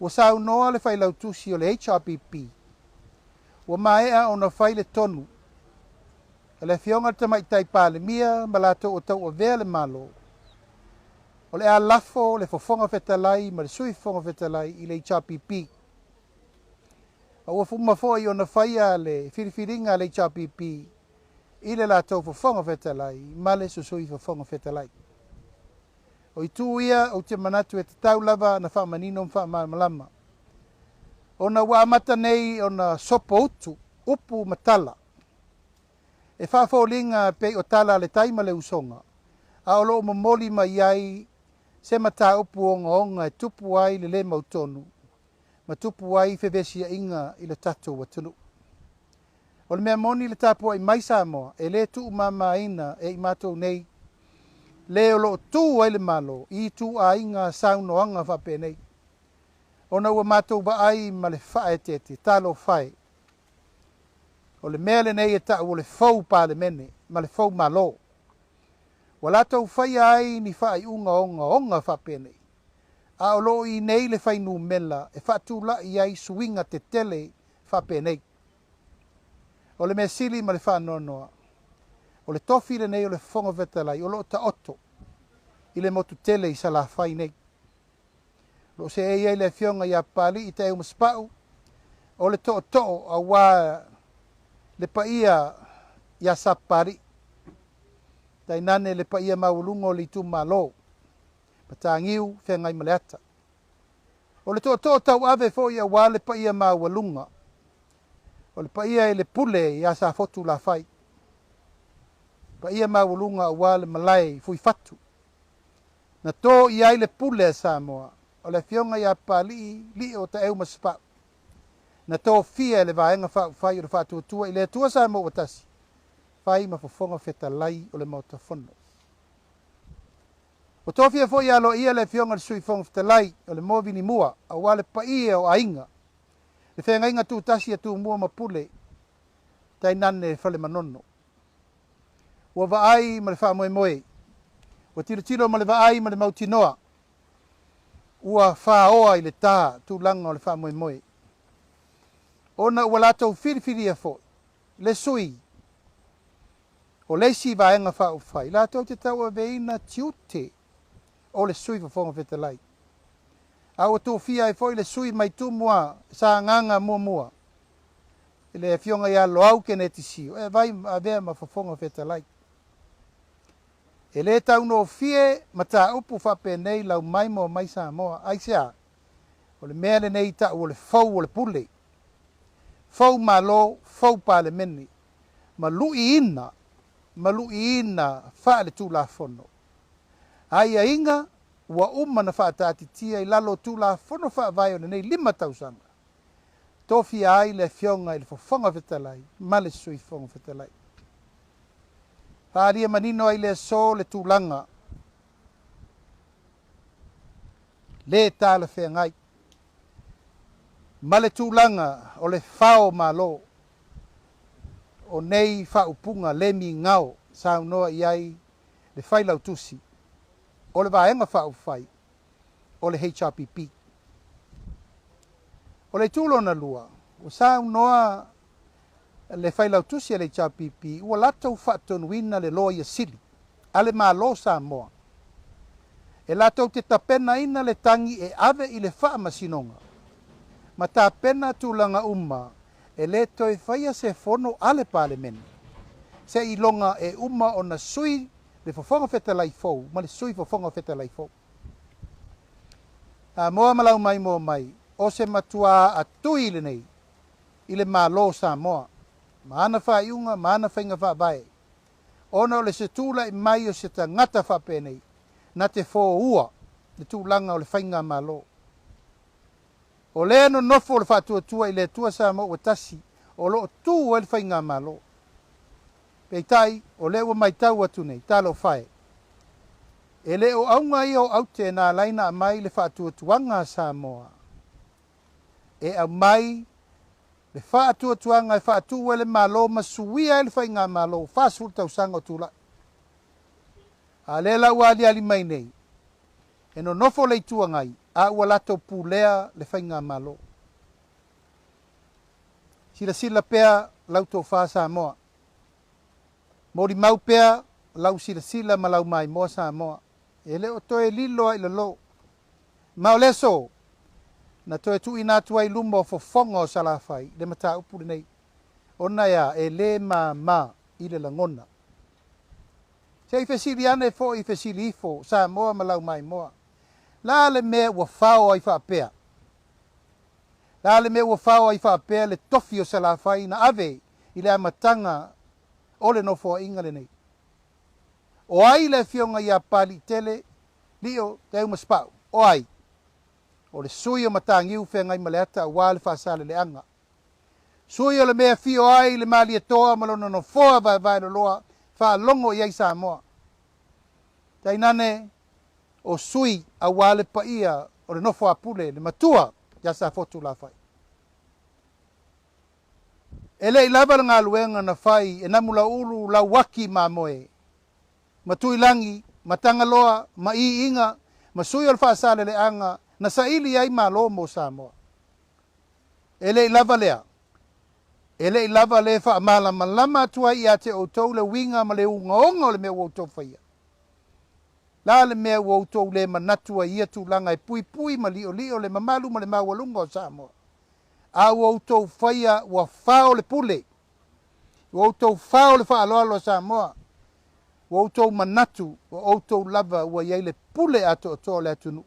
Ua saunoa le failautusi o le HRPP. Ua maea ona fai le tonu. E le fionga tamaitai palemia ma latou o tau o vea le malo. O le a lafo le fofonga fetalai ma le sui fofonga fetalai i le HRPP. Ua fuma foi ona faia le firifiringa le HRPP i le latou fofonga fetalai ma le susui fofonga fetalai. O itu ia o te manatu e te tau lava na wha manino mwha malama. Ona wa amata nei ona sopo upu matala. E whawholinga pe o tala le taima le usonga. A o loo mamoli mai ai se mata upu onga e tupu ai le mautonu. Ma tupu ai fevesia inga i le tatu watunu. O le mea moni le tapu ai mai Samoa e le tu mama ina e i matou nei. Le o loo tu ai le malo i tu a inga saunoanga whape nei. Ona ua matou ba ai ma le whae tete, talo whae. O le mea le nei e ta o le fau pa le mene, ma le fau malo. Wa latou whai ai ni whae onga whape nei. A o loo i nei le whainu mela e whatu la i ai suinga te tele whape nei. O le mea sili ma le whanonoa. O le tofi le nei o le fonga vetalai, o loo ta oto. I le motu tele i sa la whai nei. Lo se e le fionga ia pali i te eo maspau. O le to'o a wā le paia ia sapari. Tai nane le paia maulungo li tu malo. Patangiu whengai maleata. O le to'o tau ave fo ia wā le paia maulunga. O le paia e le pule ia sa fotu la whai. Paia maulunga a wā le malai fui fatu. Na tō ia le pule Samoa. O le fionga ia pali li o te eo maspa. Na tō fia le vaenga whai o le Faatuatua i le atua Samoa o Tasi. Whai ma fofonga fetalai o le Taitaifono. O tō fia fo ia lo ia le fionga le sui fonga fetalai o le movini mua a wale pa ia o ainga. Le whenga inga tu Tasi a tu mua mapule. Tai nane whale manono. Ua vaai ma le wha moe moe. Ua tiro ma le vaai ma le mautinoa. Ua whaoa i le tā tūlanga o le wha moe moe. Ona ua latou whiriwhiria fo. Le sui. O leisi vaenga wha uwhai. Latou te tau a veina tiute. O le sui whafonga fetalai. A ua tō fia e fo i le sui mai tū mua. Sa nganga mua. I le fionga ia lo au ke netisi. E vai a vea ma whafonga fetalai. E le tau no fie ma tā upu whape nei lau mai mo mai Samoa. Ai sea, o le mea le nei ta o le fau o le pule. Fau malo, fau pa le meni. Ma lui ina wha le tū la fono. Ai a inga, ua na wha tāti tia i lalo tū la fono wha vai o le nei 5,000. Tofi ai le fionga i le fofonga fetalai, ma le sui fonga fetalai. Whaaria manino ai le so le tūlanga. Le tāla whengai. Ma le tūlanga o le whao malo. O nei whaupunga le mi ngao. Sao noa i ai le whailau tusi. O le vaenga whau whai. O le HRPP. O le tūlona lua. O sao noa le whailau tusi le HRPP, ua latou whaatonuina le loa ia sili, a le malo Samoa. E latou te tapena ina le tangi e ave i le whaamasinonga. Ma tapena tūlanga e le toi whaia se fono ale pale meni. Se ilonga e o na sui le fofonga fetalai fou, ma le sui fofonga fetalai fou. A moa malau mai, o se matua a tui le nei, i le malo Samoa. Maana wha iunga, maana whainga wha vai. Ona o le se tūla i mai o se ta ngata wha penei. Na te fō ua, le tūlanga o le whainga malo. O le ano nofo o le Faatuatua i le tua Samoa o Tasi. O lo tū o le whainga malo. Peitai, o le ua mai tau atu nei, talo whae. E le o aunga i o aute nā laina a mai le Faatuatuanga Samoa. E au mai le Faatuatuanga e Faatu le malo masuia e le whainga malo. Whāsul tau sanga tūla. A le lau ali mai nei. E no nofo le tuangai. a ua latou pulea le faiga malo. Silasila pea lau tofā Samoa. Mori mau pea lau silasila ma lau mai moa Samoa. E le o toe lilo ai lalo. Ma o leso, na toe tuuina atu ai luma o fofoga o salafai, le mataupu lenei. Ona ia e lē mamā i le lagona. Se'i fesili ane fo'i fesili ifo Samoa ma lau mai moa. La le mea ua fao ai whaapea. La le mea ua fao ai whaapea le tofi o salafai na ave i le amatanga o le nofo inga le nei. O ai le fionga ia pali tele lio te umaspau. O ai. O le sui o matangiu whengai maleata wa le whaasale le anga. Sui o le mea fio ai le malietoa malona no foa vai loa wha longo i ai Samoa. Tainane o sui a wale pa ia o le nofo apule le matua ya sa fotu la fai. Ele ilava le ngā luenga na fai e namula ulu la waki ma moe. Matui langi, matanga loa, ma i inga, ma sui o le whaasale le anga, na sa ili ai ma lo mo Samoa. Ele ilava lea. Ele ilava le wha amala malama tua i a te o tau le winga ma le unga onga o le mea wautou whaia. La le mea wautou le manatua ia tu langa e pui pui ma li o le mamalu ma le mawalunga o Samoa. A wautou whaia wa whao le pule. Wautou whao le wha aloalo o Samoa. Wautou manatu wa wautou lava wa iei le pule ato o tō le atunu.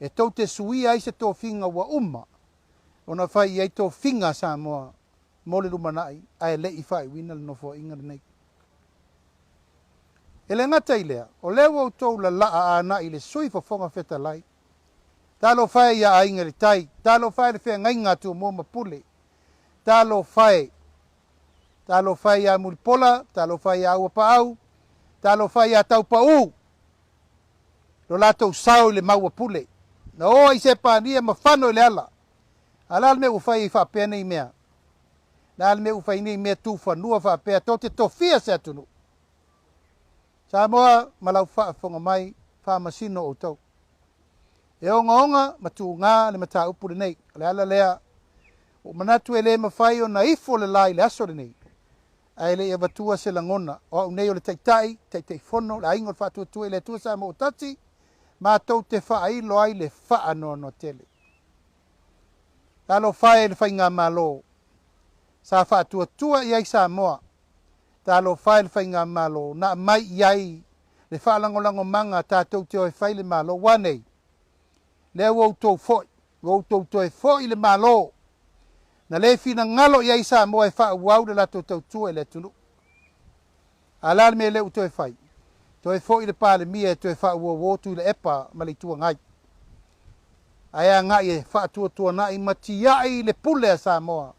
E tau te suia ai se tō finga wa umma. Ona whai iei tō finga Samoa. Mole lumanai, ai le i whai wina le nofo inga le nei. Ele ngata i lea, o leo au tau la laa ana i le sui fofonga feta lai. Talo whai ia ainga le tai, talo whai le whea ngainga tu mua mapule. Talo whai ia mulipola, talo whai ia aua pa au, talo whai ia tau pa u. Lo lato sao le maua pule. Na oa i se pānia ma whano i le ala. Ala me u whai i whapea nei mea. Na me u whai nei mea tu whanua whapea, tau te tofia se atunu. Samoa malau whaafonga mai whaamasino o tau. E onga ma tu ngā le mata upu le nei. Le ala lea o manatu e le mawhai o na ifo le lai le aso le nei. Ai le evatua se langona. O au nei o le Taitai, Taitaifono, le aingo Faatuatua le tua Samoa o Tasi. Ma tau te whaailo ai le whaano no tele. Talo whae le whainga malo. Sa Faatuatua i ai Samoa. Talo whae le whainga malo. Na mai iai le whaalangolango manga tātou te oi whai le malo. Wanei. Le wautou foi. Wautou toi foi le malo. Na le fina ngalo i ai Samoa e wha wau le lato tau tua e le tunu. Alal me le utoi whai. Toi foi le pāle mia e toi wha ua wotu le epa ma le tua ngai. Aia ngai e wha tua nai mati ai le pule a Samoa.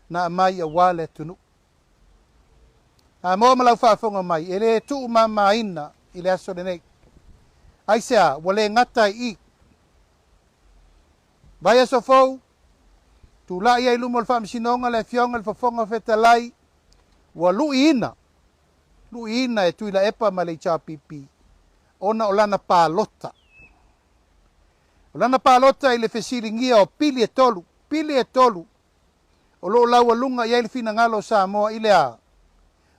Na mai a wale tunu. A moa malau whaafonga mai. E le tuu mama ina i le aso le nei. Aisea, wale ngatai i. Vai aso fau. Tu la ia ilumo le whaamisinonga le fionga le whafonga feta lai. Wa lui ina. Lui ina e tuila epa ma le pipi. Ona o lana pālota. O lana pālota i le fesiringia o pili e tolu. Pili e tolu. O lo laua lunga ia le fina ngalo Samoa i lea.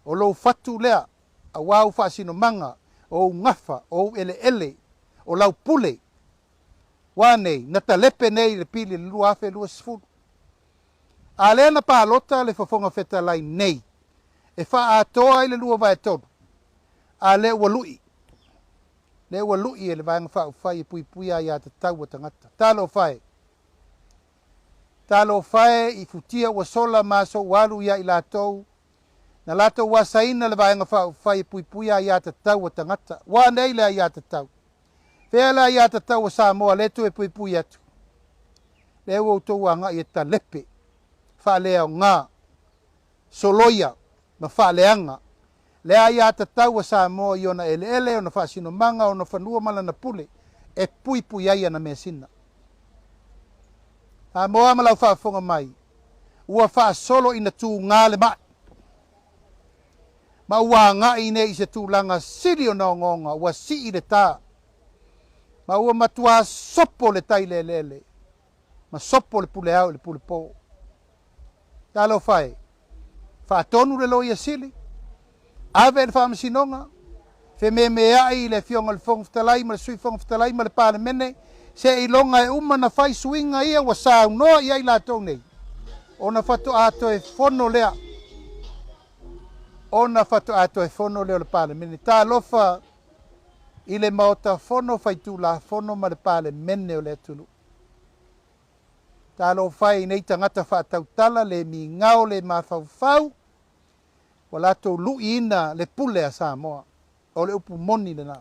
O lo fatu lea. A wau whaasino manga. O ngafa. O ele. O lau pule. Wanei. Nata lepe nei le pili le lua afe lua sifuru. A lea na pālota le whafonga feta lai nei. E wha atoa i le lua vai tolu. A le ua lui. Le ua lui e le vanga wha whai e pui a ia te tau o tangata. Talo whai. Talo whai i futia ua sola maso walu ia i latou. Na latou wa saina le vanga wha whai e pui a ia te tau o tangata. Wa nei le a ia te tau. Whea la ia te tau o Samoa le tu e pui atu. Le ua utou anga i e ta lepe. Wha lea o ngā. Soloia. Ma whaaleanga. Lea ia te tau a Samoa i ona ele ona whaasino manga ona whanua mala na pule e pui ai ana mea sina. A moa malau whaafonga mai. Ua wha solo ina tū ngāle mai. Ma ua ngā i ne i se tūlanga siri o na ngonga ua si i le tā. Ma ua matua sopo le tai lele. Ma sopo le pule au le pule po. Talo fai. Faatonu le loia sili. Ave le whamasinonga. Fe me ai le fionga le fonga fitalai, ma le sui fonga fitalai, ma le pāle mene. Se ilonga e umana fai suinga ia wa sao noa ia i lātou nei. Ona fatu ato e fono lea. Ona fatu ato e fono lea le pāle mene. Tā lofa i le maota fono fai tu la fono ma le pāle mene o le tunu. Tā lo fai nei tangata whaatau tala le mi ngao le mawhau fau. Wa lātou lui ina le pule a Samoa. O le upu moni le nā.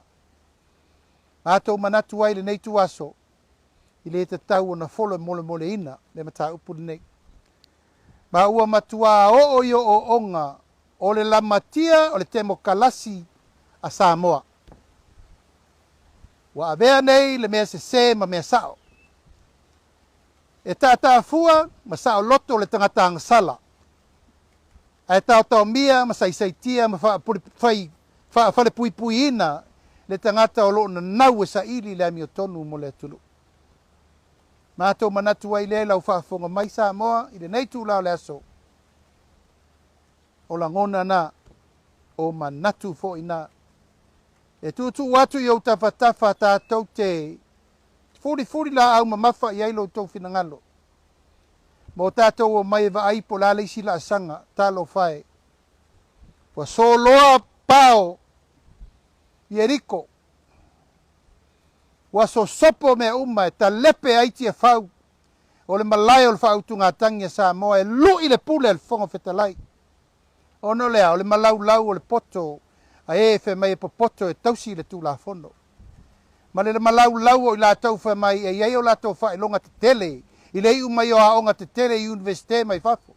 Mātou manatu ai le nei tu aso. I le te tau o na folo mole ina. Le mata upu le nei. Ma ua matua o yo o onga. O le lamatia o le temo kalasi a Samoa. Wa avea nei le mea se ma mea sao. E tata fua ma sao loto le tangata ang sala. E tau mia ma saisaitia ma fale pui ina le tangata o lo na nau e sa ili le amio tonu mo le tulu. Mātou manatu ai le lau whaafonga mai Samoa i le nei tū lao le aso. O la ngona na o manatu fo ina. E tūtu watu i au tawhatafa tātou te furi la au mamafa i ailo tau finangalo. Mo tātou o mai va ai po la leisi la asanga talo fai. Po soloa pao i eriko. Wa so sopo me uma e ta lepe aiti e fau. O le malai o le fau tu ngatangi a Samoa e lu i le pule e le fonga fetalai. Ono lea o le malau o le poto a e fe mai e popoto e tausi le tu la fono. Ma le malau o i la tau fe mai e iei o la tau fa e longa te tele. I le iu mai o a onga te tele i universite mai fafo.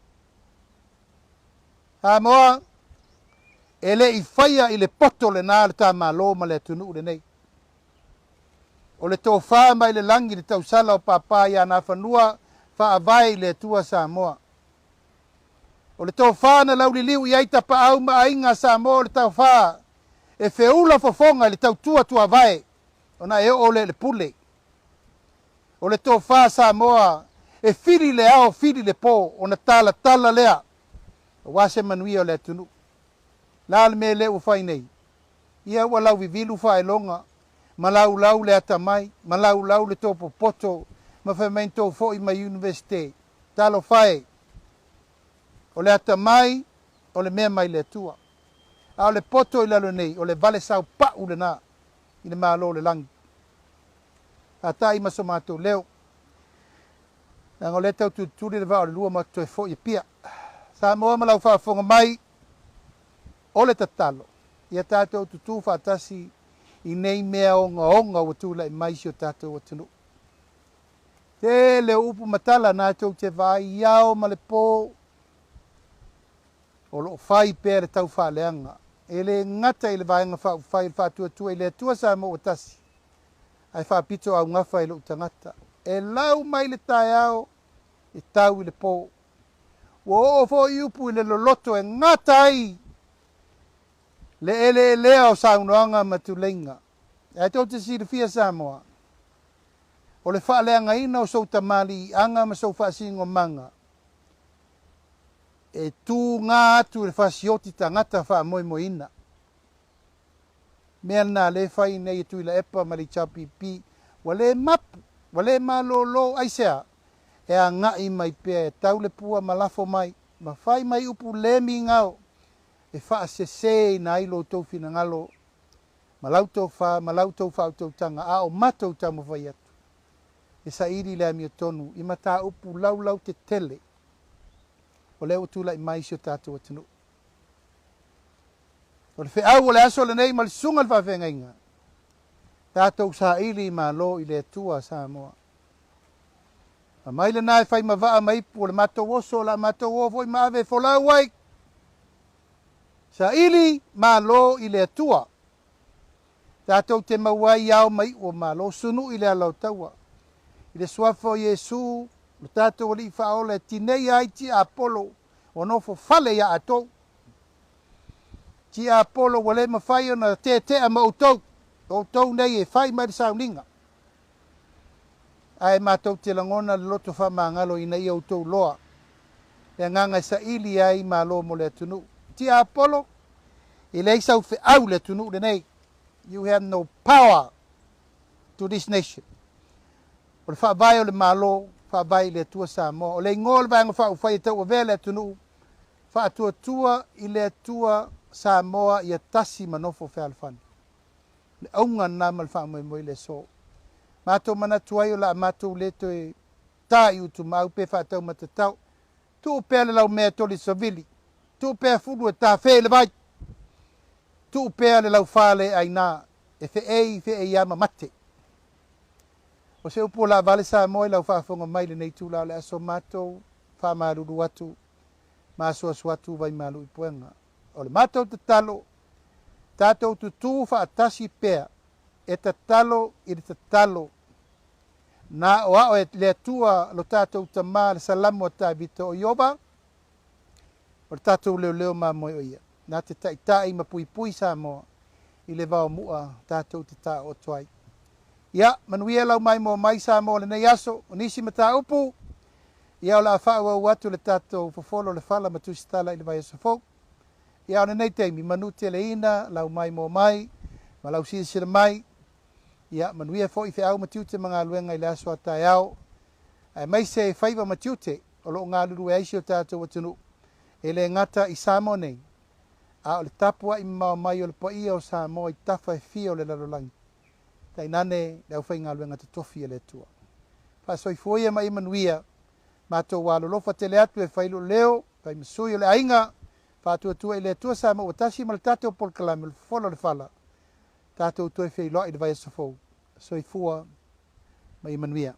Samoa e le i faia i le poto le nā le tā malo ma le tunu le nei. O le tō wha mai le langi le tau sala o papa i ana whanua wha avai le tua Samoa. O le tō wha na lauli liu i aita pa au ma ainga Samoa le tau wha e whiula fofonga le tau tua vai o na e o le pule. O le tō wha Samoa e whiri le ao whiri le pō o na tala lea o wase manui o le tunu. La me le o fai nei. Ia ua lau vivilu wha e longa. Malau le ata mai. Malau le tō poto. Ma whai main tō fo i mai universite. Talo whai. O le ata mai. O le mea mai le tua. A o le poto i lalo nei. O le vale sau pa u le nā. I le malo le langi. A ta i maso mātou leo. Nang o le tau tūturi le vā o le lua mātou e fo i pia. Samoa malau whaafonga mai. O le tatalo. Ia tātou tutu Tasi i nei mea onga o tūla i maisi o tātou o tunu. Te leo upu matala nātou te vai iao ma le pō. O lo whai pēre tau whaleanga. E le ngata i le vaenga whai Faatuatua i le atua Samoa o Tasi. Ai whapito au ngafa i lo utangata. E lau mai le tai ao i tau i le pō. Wo fo i upu i le loloto e ngata ai. Le lea o saunoanga matulenga. E tau te sirifia Samoa. O le whaaleanga ina o sou tamali i anga ma sou whaasingo manga. E tū ngā atu le whasioti tangata wha mo ina. Mea nā le whai nei tu ila epa mari chapipi. Wa le mapu, wa le malolo aisea. E a ngai mai pia e tau le pua malafo mai. Ma whai mai upu le mi ngao. E wha se na ilo tau fina ngalo. Malau tau wha tau tanga. A o matou tau mawhai atu. E sa iri le amio tonu. I mata upu lau te tele. O leo tula i maisi o tātou atunu. O le whiau o le aso le nei ma le sunga le whawhenga inga. Tātou sa iri ma lo i le atua Samoa. A mai le nai whai mawaa maipu o le matou oso la matou o voi maave folau ai. Sa ili ma lo i le atua. Tātou te mawai au mai o ma lo sunu i le alau taua. I le suafo Iesu, lo tātou li whaole tinei ai ti Apollo, o nofo fale ia atou. Ti Apollo wale mawhai ona te ama o tau nei e whai mai le sauninga. Ai mātou te langona le loto whamangalo ina i autou loa. Le nganga sa ili ai malo mo le tunu. Ti Apollo, i le isau fe au le tunu le nei. You have no power to this nation. O le whaavai o le malo, whaavai le tua Samoa. O le ngol vanga whaufai tau o vele tunu. Faatuatua i le tua Samoa i a Tasi manofo fe alfani. Le aunga na malwha moi le so. Mātou mana tuai o la mātou le toi tā i utu mau pe whātau matatau. Tu pēle lau mea toli savili. Tu pēle furu e tā whele vai. Tu pēle lau whale ai nā. E fe ei ama mate. O se upo la vale sa moi lau whaafonga mai le nei tū lau le aso mātou. Whamaruru atu. Māsua suatu vai malu i puenga. O le mātou te talo. Tātou tu tū whaatasi pēa. E te talo i te talo. Na o ao e le tua lo tātou ta mā le salamu o tā vito o ioba. O le tātou leo mā moi o ia. Nā te taitai ma pui Samoa. I le vao mua tātou te tā o tuai. Ia, manuia lau mai mo mai Samoa le nei aso. O nisi ma tā upu. Ia o la whaua watu le tātou fofolo le whala ma tusitala i le vai asafo. Ia o nei teimi manu te le ina lau mai mo mai. Ma lau sira mai. Ia manuia fo i fe au matiute mga luenga i le aso atai au. Ai mai se whaiva matiute o lo ngā luru e aisi o tātou watunu. E le ngata i Samoa nei. A o le tapua i mau mai o le po ia o Samoa i tafa e fia o le lalolangi. Tai nane le au whai ngā luenga te tofi e le tua. Whasoi fuia mai manuia. Mātou walo lofa te le atu e whailu leo. Pai masui o le ainga. Faatuatua i le tua Samoa o Tasi ma le tātou polkalami o le folo le whala. Tātou toi whai loa i le vai asafou. Soi fua mai manuia.